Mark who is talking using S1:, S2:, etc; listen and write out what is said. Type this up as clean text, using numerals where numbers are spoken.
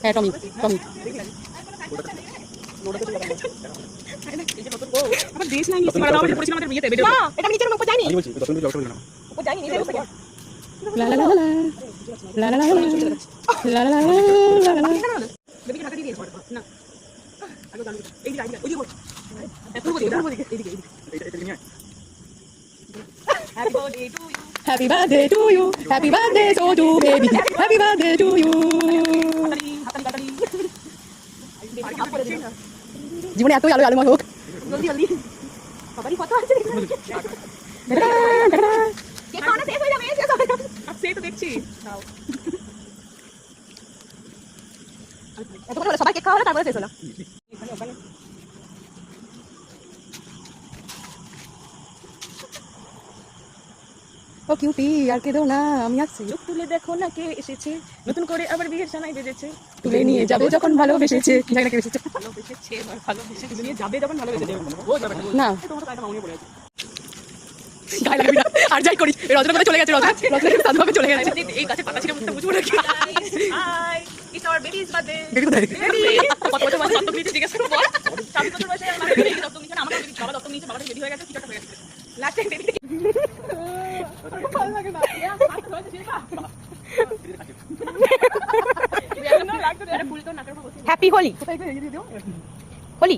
S1: হ্যাঁ টমি টমি
S2: আমার দেশ নাই নিয়ে মারা দাও আমি পড়েছিলাম আমাদের বিয়েতে ভিডিও না এটা আমি নিচের উপর যাইনি
S3: আমি বলছি দর্শন করে জল না
S2: উপর যাইনি নিচে বসে
S1: লা লা লা লা লা লা লা লা লা লা লা
S2: বেবিকে ঢাকা দিয়ে দিয়েছ না আগে গান এই দিকে ওই দিকে পূর্ব দিকে এই দিকে
S3: এটা নিয়ে
S2: happy birthday to you
S1: Happy birthday to you, baby. Happy birthday to you.
S2: হাতালি
S1: জীবনে এতই আলো আলোময় হোক।
S2: জলদি জলদি বাবারি কত আছে কে খাওয়া শেষ হয়ে যাবে শেষ হবে সেই তো দেখছি দাও এত করে সবাই কেক খাওয়া হলো তারপরে শেষ হলো
S1: ও কিউটি আর কেঁদো না, আমি আসছি।
S2: চোখ তুলে দেখো না কে এসেছে নতুন করে আবার বিয়ের সানাই বেজেছে
S1: তুলে নিয়ে যাবে যখন ভালোবেসেছে, জানি না কে বেসেছে।
S2: ভালোবেসেছে ভালোবেসে তুলে নিয়ে যাবে যখন ভালোবেসেছে ও যাবে
S1: না
S2: তোমার কাটা মাউনে পড়ে আছে
S1: গায়ে লাগবে না। আর যাই করি রজনা করে চলে গেছে, রজনা সাধুভাবে চলে গেছে।
S2: এই গাছে পাতা ছিল বুঝতে বুঝবো নাকি hi it's our baby's birthday
S1: baby কোথায়?
S2: কত বছর বয়স দত্তক নিয়েছে জিজ্ঞেস করো বল 24 বছর বয়সে আমার বেবি দত্তক নিয়েছে আমার বেবি বাবা দত্তক নিয়েছে বাবার বেবি হয়ে গেছে কি একটা হয়ে গেছে লাস্টে বেবি ভালো লাগে না হ্যাপি হোলি হোলি